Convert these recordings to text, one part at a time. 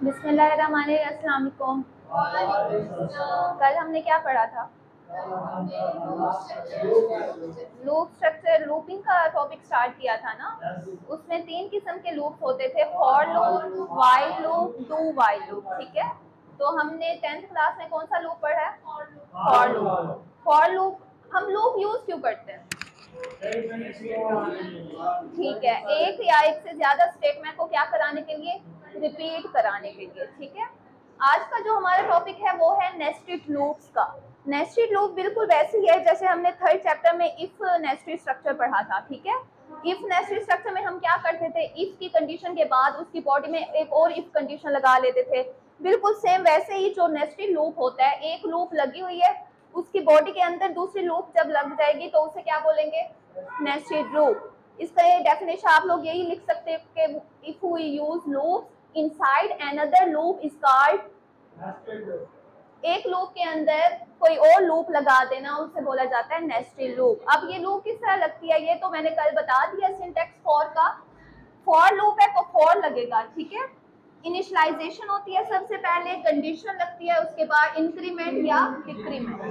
बिस्मिल्लाहिर्रहमानिर्रहीम, अस्सलाम वालेकुम। कल हमने क्या पढ़ा था? लूप स्ट्रक्चर, लूपिंग का टॉपिक स्टार्ट किया था ना। उसमें 3 किस्म के लूप्स होते थे, for loop, while loop, do while loop. ठीक है, तो हमने 10th क्लास में कौन सा लूप पढ़ा है? For loop. फॉर लूप हम लूप यूज क्यों करते हैं? ठीक है, एक या एक से ज्यादा स्टेटमेंट को क्या कराने के लिए? रिपीट कराने के लिए। ठीक है, आज का जो हमारा टॉपिक है वो है नेस्टेड लूप्स का। नेस्टेड लूप बिल्कुल वैसे ही है जैसे हमने 3rd चैप्टर में इफ नेस्टेड स्ट्रक्चर पढ़ा था। ठीक है, इफ नेस्टेड स्ट्रक्चर में हम क्या करते थे? इफ की कंडीशन के बाद उसकी बॉडी में एक और इफ कंडीशन लगा लेते थे। बिल्कुल सेम वैसे ही जो नेस्टेड लूप होता है, एक लूप लगी हुई है, उसकी बॉडी के अंदर दूसरी लूप जब लग जाएगी तो उसे क्या बोलेंगे? Nested loop. इसका ये डेफिनेशन आप लोग यही लिख सकते हैं कि if we use loops inside another loop is called nested loop. एक लूप के अंदर कोई और लूप लगा देना उसे बोला जाता है नेस्टेड लूप। अब ये लूप किस तरह लगती है ये तो मैंने कल बता दिया सिंटैक्स फॉर का। फॉर लूप है तो फॉर लगेगा। ठीक है, इनिशियलाइजेशन होती है, सबसे पहले कंडीशन लगती है, उसके बाद इंक्रीमेंट या डिक्रीमेंट।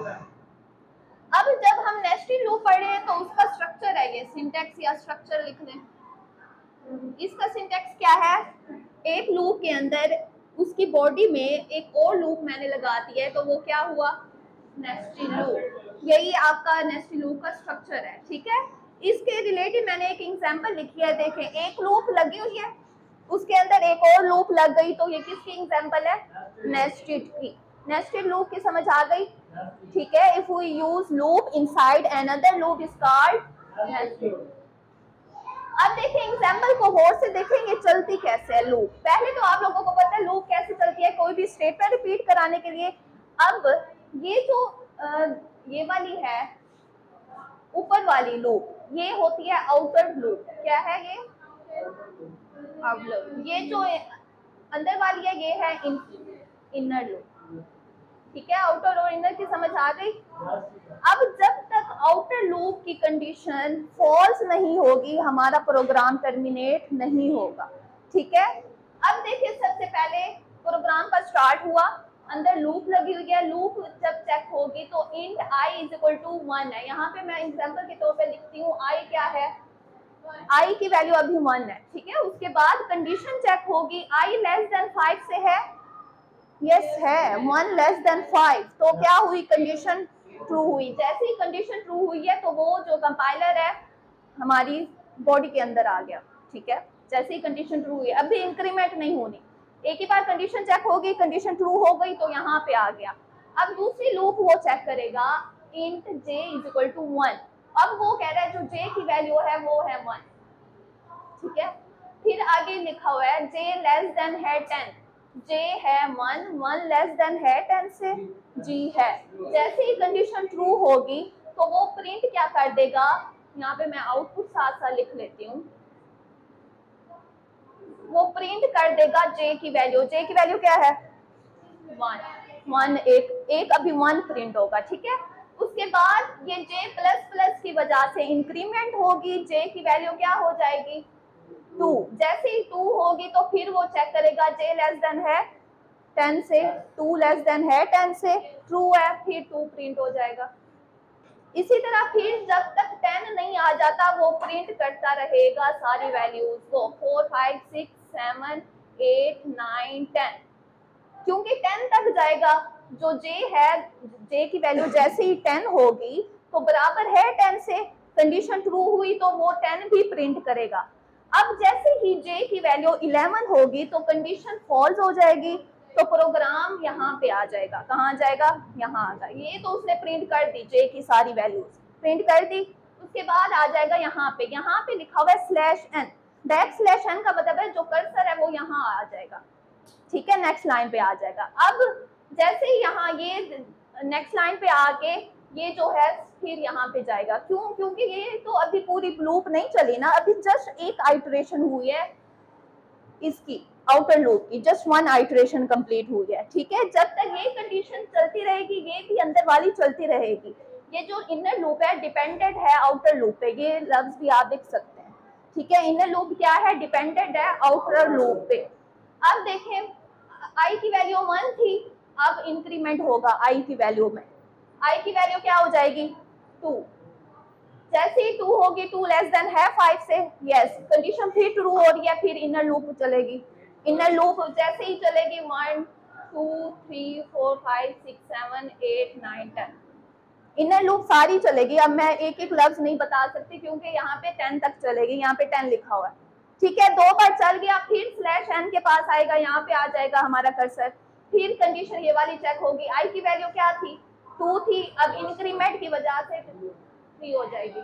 अब जब हम नेस्टेड लूप पढ़ रहे हैं तो उसका स्ट्रक्चर है ये, सिंटैक्स या स्ट्रक्चर लिख लें। इसका सिंटैक्स क्या है? एक लूप के अंदर उसकी बॉडी में एक और लूप मैंने लगा दिया है तो वो क्या हुआ? Nested loop. यही आपका नेस्टेड लूप का स्ट्रक्चर है। ठीक है, इसके रिलेटेड मैंने एक एग्जांपल लिखी है। देखें, एक लूप लगी हुई है, उसके अंदर एक और लूप लग गई, तो ये किसकी एग्जांपल है? नेस्टेड की। नेस्टेड लूप की समझ आ गई? ठीक है, if we use loop inside another loop is called nested. अब देखें एग्जाम्पल को गौर से देखेंगे चलती कैसे है लूप। पहले तो आप लोगों को पता है लूप कैसे चलती है, कोई भी स्टेटमेंट रिपीट कराने के लिए। अब ये जो ये वाली है ऊपर वाली लूप, ये होती है आउटर लूप। क्या है ये? आउटर। ये जो अंदर वाली है ये है इनर लूप। ठीक है, आउटर और इनर की समझ आ गई? अब जब तक आउटर लूप की कंडीशन फॉल्स नहीं होगी हमारा प्रोग्राम टर्मिनेट नहीं होगा। ठीक है, अब देखिए सबसे पहले प्रोग्राम का स्टार्ट हुआ, अंदर लूप लगी हुई है, लूप जब चेक होगी तो int i is equal to 1 है। यहाँ पे मैं एग्जांपल के तौर पे लिखती हूँ i क्या है? i की वैल्यू अभी 1 है। ठीक है, उसके बाद कंडीशन चेक होगी i लेस देन 5 से है, यस है, 1 लेस देन 5, तो क्या हुई? कंडीशन ट्रू हुई। जैसे ही कंडीशन ट्रू हुई है तो वो जो कंपाइलर है हमारी बॉडी के अंदर आ गया। ठीक है, जैसे ही कंडीशन ट्रू हुई, अभी इंक्रीमेंट नहीं होनी, एक ही बार कंडीशन चेक होगी, कंडीशन ट्रू हो गई तो यहाँ पे आ गया। अब दूसरी लूप वो चेक करेगा int j is equal to 1। अब वो कह रहा है जो j की वैल्यू है वो है 1। ठीक है, फिर आगे लिखा हुआ है j लेस देन है 10, j है 1, 1 लेस देन है 10 से, g है। जैसे ही कंडीशन ट्रू होगी तो वो प्रिंट क्या कर देगा? यहाँ पे मैं आउटपुट साथ साथ लिख लेती हूँ। वो प्रिंट कर देगा j की वैल्यू। j की वैल्यू क्या है? 1। एक अभी 1 प्रिंट होगा। ठीक है, उसके बाद ये j प्लस प्लस की वजह से इंक्रीमेंट होगी, j की वैल्यू क्या हो जाएगी? 2। जैसे ही 2 होगी तो फिर वो चेक करेगा j लेस देन है 10 से, 2 लेस देन है 10 से, ट्रू है, फिर 2 प्रिंट हो जाएगा। इसी तरह फिर जब तक 10 नहीं आ जाता वो प्रिंट करता रहेगा सारी वैल्यूज को, 4 5 6 7 8 9 10, क्योंकि 10 तक जाएगा। जो j है, j की वैल्यू जैसे ही 10 होगी तो बराबर है 10 से, कंडीशन ट्रू हुई तो वो 10 भी प्रिंट करेगा। अब जैसे ही j की वैल्यू 11 होगी तो कंडीशन फॉल्स हो जाएगी, तो प्रोग्राम यहाँ पे आ जाएगा। कहाँ आ जाएगा? यहाँ आ जाएगा। ये तो उसने प्रिंट कर दी, j की सारी वैल्यूज प्रिंट कर दी। उसके बाद आ जाएगा यहाँ पे लिखा हुआ है /n। /n का मतलब है जो कर्सर है वो यहाँ आ जाएगा। ठीक है, नेक्स्ट लाइन पे आ जाएगा। अब जैसे ही यहाँ ये नेक्स्ट लाइन पे आके ये जो है फिर यहाँ पे जाएगा। क्यों? क्योंकि ये तो अभी पूरी लूप नहीं चली ना, अभी जस्ट एक आइटरेशन हुई है इसकी, आउटर लूप की जस्ट 1 आइटरेशन कंप्लीट हुई है। ठीक है, जब तक ये कंडीशन चलती रहेगी ये भी अंदर वाली चलती रहेगी। ये जो इनर लूप है डिपेंडेंट है आउटर लूप पे, ये लफ्ज भी आप देख सकते हैं। ठीक है, इनर लूप क्या है, डिपेंडेंट है आउटर लूप पे। अब देखें आई की वैल्यू 1 थी, अब इंक्रीमेंट होगा आई की वैल्यू में, आई की वैल्यू क्या हो जाएगी 2, जैसे ही 2 होगी 2 लेस देन है 5 से, यस कंडीशन फिर ट्रू हो रही है, फिर इनर लूप चलेगी, इनर लूप जैसे ही चलेगी 1 2 3 4 5 6 7 8 9 10, इनर लूप सारी चलेगी। अब मैं एक एक लफ्ज नहीं बता सकती क्योंकि यहाँ पे 10 तक चलेगी, यहाँ पे 10 लिखा हुआ है, ठीक है। 2 बार चल गया, फिर स्लैश एन के पास आएगा, यहाँ पे आ जाएगा हमारा कर्सर, फिर कंडीशन ये वाली चेक होगी, आई की वैल्यू क्या थी 2 थी, अब इंक्रीमेंट की वजह से 3 हो जाएगी,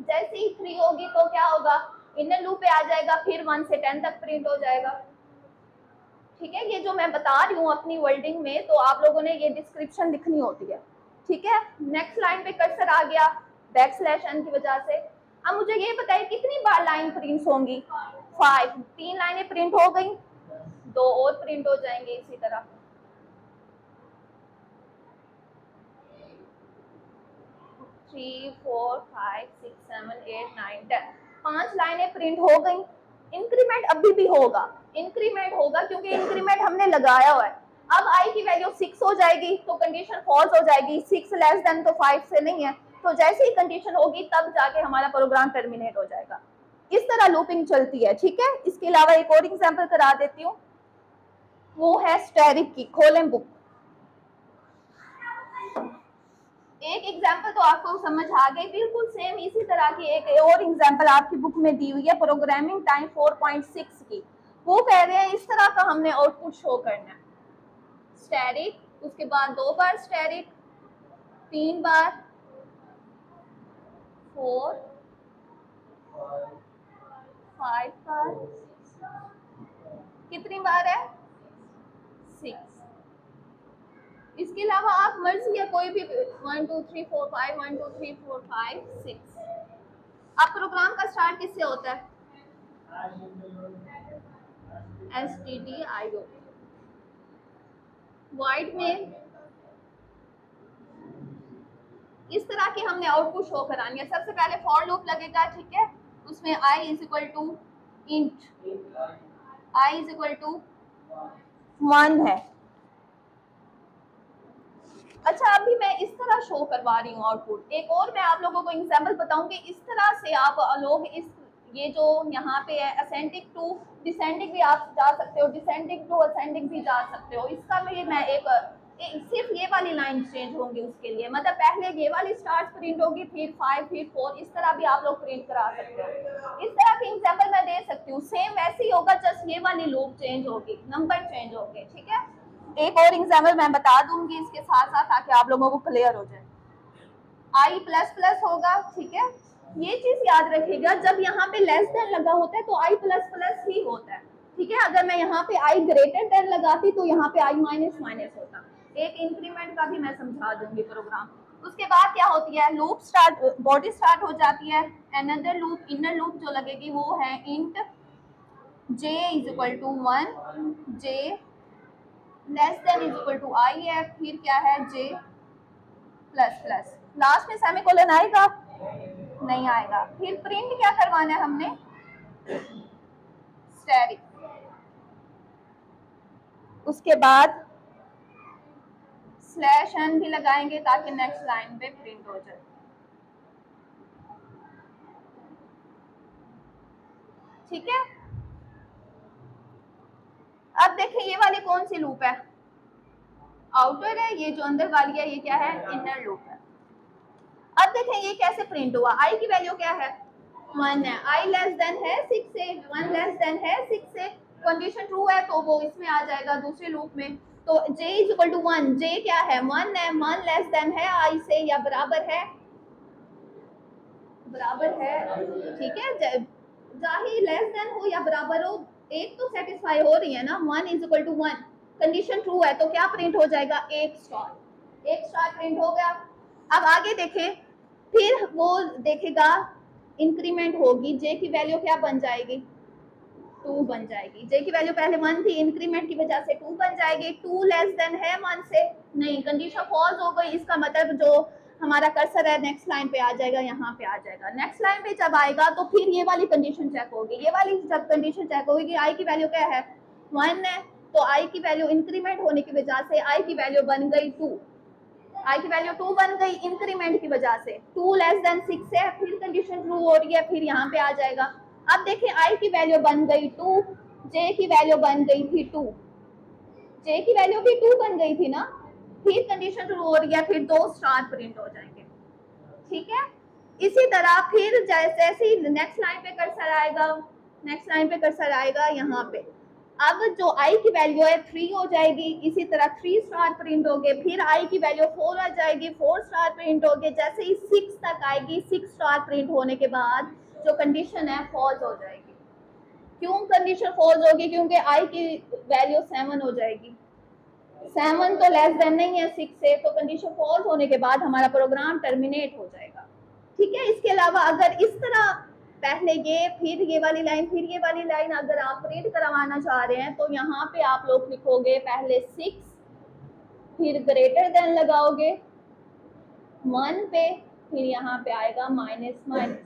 जैसे ही 3 होगी तो क्या होगा, इनर लूप पे आ जाएगा, फिर 1 से 10 तक प्रिंट हो जाएगा, ठीक है। ये जो मैं बता रही हूँ अपनी वर्डिंग में, तो आप लोगों ने ये डिस्क्रिप्शन लिखनी होती है, ठीक है। नेक्स्ट लाइन पे कर्सर आ गया बैक स्लैश एन की वजह से। अब मुझे ये बताइए कितनी बार लाइन प्रिंट होंगी, 5, 3 लाइनें प्रिंट हो गई, 2 और प्रिंट हो जाएंगे इसी तरह, 3 4 5 6 7 8 9 10, 5 लाइनें प्रिंट हो गई। इंक्रीमेंट अभी भी होगा, इंक्रीमेंट होगा क्योंकि इंक्रीमेंट हमने लगाया हुआ है। अब आई की वैल्यू 6 हो जाएगी तो कंडीशन फॉल्स हो जाएगी, 6 लेस देन तो 5 से नहीं है, तो जैसे ही कंडीशन होगी तब जाके हमारा प्रोग्राम टर्मिनेट हो जाएगा। इस तरह लूपिंग चलती है, ठीक है। इसके अलावा एक और एग्जांपल करा देती हूँ, वो है स्टैरिक की, खोलें बुक। एक एग्जांपल तो आपको समझ आ गई, बिल्कुल सेम इसी तरह की एक और एग्जांपल आपकी बुक में दी हुई है प्रोग्रामिंग टाइम 4.6 की। वो कह रहे हैं इस तरह का हमने आउटपुट शो करना है, स्टैरिक, उसके बाद 2 बार स्टैरिक, 3 बार, 4 5 बार, कितनी बार है 6। इसके अलावा आप मर्जी है कोई भी 1 2 3 4 5 1 2 3 4 5 6। अब प्रोग्राम का स्टार्ट किससे होता है, stdio, वाइड में इस तरह की हमने आउटपुट शो करानी है। सबसे पहले फॉर लूप लगेगा, ठीक है, उसमें i is equal to int, i is equal to 1 है। अच्छा अभी मैं इस तरह शो करवा रही हूँ आउटपुट। एक और मैं आप लोगों को एग्जांपल बताऊंगी, इस तरह से आप लोग इस ये जो यहाँ पे है असेंडिंग टू डिसेंडिंग भी आप जा सकते हो, डिसेंडिंग टू असेंडिंग भी जा सकते हो। इसका भी मैं एक सिर्फ ये वाली लाइन चेंज होंगी उसके लिए, मतलब पहले ये वाली स्टार्ट प्रिंट होगी, फिर 5 फिर 4, इस तरह भी आप लोग प्रिंट करा सकते हो। इस तरह की एग्जांपल मैं दे सकती हूँ, सेम वैसे ही होगा, जस्ट ये वाली लूप चेंज होगी, नंबर चेंज होंगे, ठीक है। एक और एग्जांपल मैं बता दूंगी इसके साथ साथ ताकि आप लोगों को क्लियर हो जाए। आई प्लस प्लस होगा, ठीक है, ये चीज याद रखिएगा, जब यहाँ पे लेस देन लगा होता है तो आई प्लस प्लस ही होता है, ठीक है। अगर मैं यहाँ पे आई ग्रेटर देन लगाती तो यहाँ पे आई माइनस माइनस होता। एक इंक्रीमेंट का भी मैं समझा दूंगी प्रोग्राम। उसके बाद क्या होती है, लूप स्टार्ट, बॉडी स्टार्ट हो जाती है, अनदर लूप, इनर लूप जो लगेगी वो है int j is equal to 1, j less than is equal to I है, फिर क्या है j प्लस प्लस, लास्ट में सेमीकोलन आएगा नहीं आएगा। फिर प्रिंट क्या करवाना है हमने, स्टैरिक, उसके बाद स्लैश एन भी लगाएंगे ताकि नेक्स्ट लाइन पे प्रिंट हो जाए, ठीक है। अब देखें ये वाली कौन सी लूप है, आउटर है, ये जो अंदर वाली है ये क्या है, इनर लूप है। अब देखें ये कैसे प्रिंट हुआ, आई की वैल्यू क्या है 1 है, आई लेस देन है 6 से, 1 लेस देन है 6 से, कंडीशन ट्रू है तो वो इसमें आ जाएगा दूसरे लूप में। तो j is equal to 1, j क्या है 1 है, 1 लेस देन है आई से या बराबर है, ठीक है, चाहे लेस देन हो या बराबर हो, एक तो सेटिस्फाई हो रही है ना, 1 is equal to 1, condition true है तो क्या प्रिंट हो जाएगा, एक स्टार प्रिंट हो गया। अब आगे देखें, फिर वो देखेगा इंक्रीमेंट होगी, j की वैल्यू क्या बन जाएगी 2 बन जाएगी, j की वैल्यू पहले 1 थी, इंक्रीमेंट की वजह से 2 बन जाएगी, 2 लेस देन है 1 से, नहीं कंडीशन फॉल्स हो गई, इसका मतलब जो हमारा कर्सर है नेक्स्ट लाइन पे आ जाएगा, यहाँ पे आ जाएगा। नेक्स्ट लाइन पे जब आएगा तो फिर ये वाली कंडीशन चेक होगी, ये वाली जब कंडीशन चेक होगी कि आई की वैल्यू क्या है 1 है, तो आई की वैल्यू इंक्रीमेंट होने की वजह से आई की वैल्यू बन गई 2, आई की वैल्यू 2 बन गई इंक्रीमेंट की वजह से। 2 लेस देन 6 है, फिर कंडीशन ट्रू हो रही है, फिर यहाँ पे आ जाएगा। अब देखिए आई की वैल्यू बन गई 2, जे की वैल्यू बन गई थी 2, जे की वैल्यू भी 2 बन गई थी ना, फिर कंडीशन ट्रू हो रही है, फिर 2 स्टार प्रिंट हो जाएंगे। ठीक है, इसी तरह फिर जैसे ही नेक्स्ट लाइन पे कर्सर आएगा, नेक्स्ट लाइन पे कर्सर आएगा यहाँ पे, अब जो आई की वैल्यू है 3 हो जाएगी, इसी तरह 3 स्टार प्रिंट हो गए, फिर आई की वैल्यू 4 आ जाएगी, 4 स्टार प्रिंट हो गए, जैसे ही 6 तक आएगी 6 स्टार प्रिंट होने के बाद जो कंडीशन है फॉल्स हो जाएगी। क्यों कंडीशन फॉल्स होगी? क्योंकि आई की वैल्यू 7 हो जाएगी, 7 तो लेस देन नहीं है 6 से, तो कंडीशन फॉल्स होने के बाद हमारा प्रोग्राम टर्मिनेट हो जाएगा। ठीक है, इसके अलावा अगर इस तरह पहले ये फिर ये वाली लाइन फिर ये वाली लाइन अगर आप प्रिंट करवाना चाह रहे हैं तो यहाँ पे आप लोग लिखोगे पहले 6, फिर ग्रेटर देन लगाओगे 1 पे, फिर यहाँ पे आएगा माइनस माइनस।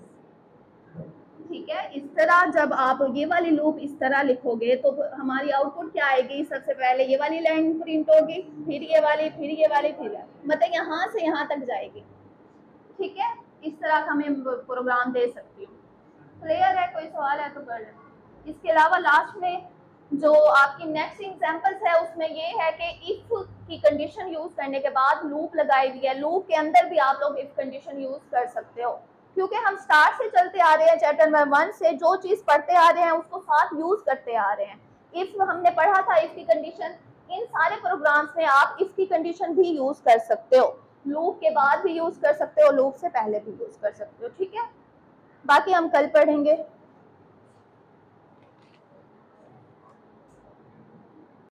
ठीक है, इस तरह जब आप ये वाली लूप इस तरह लिखोगे तो हमारी आउटपुट क्या आएगी? सबसे पहले ये वाली लाइन प्रिंट होगी, फिर ये वाली, फिर ये वाली, फिर मतलब यहाँ से यहाँ तक जाएगी। ठीक है, इस तरह का मैं प्रोग्राम दे सकती हूँ। क्लियर है? कोई सवाल है तो कर लें। इसके अलावा लास्ट में जो आपकी नेक्स्ट एग्जांपल्स है उसमें ये है कि इफ की कंडीशन यूज करने के बाद लूप लगाई हुई है, लूप के अंदर भी आप लोग इफ कंडीशन यूज कर सकते हो, क्योंकि हम स्टार्ट से चलते आ रहे हैं, चैप्टर नंबर 1 से जो चीज पढ़ते आ रहे हैं उसको साथ यूज करते आ रहे हैं। इफ हमने पढ़ा था इफ की कंडीशन, इन सारे प्रोग्राम्स में आप इफ की कंडीशन भी यूज कर सकते हो, लूप के बाद भी यूज कर सकते हो, लूप से पहले भी यूज कर सकते हो। ठीक है, बाकी हम कल पढ़ेंगे।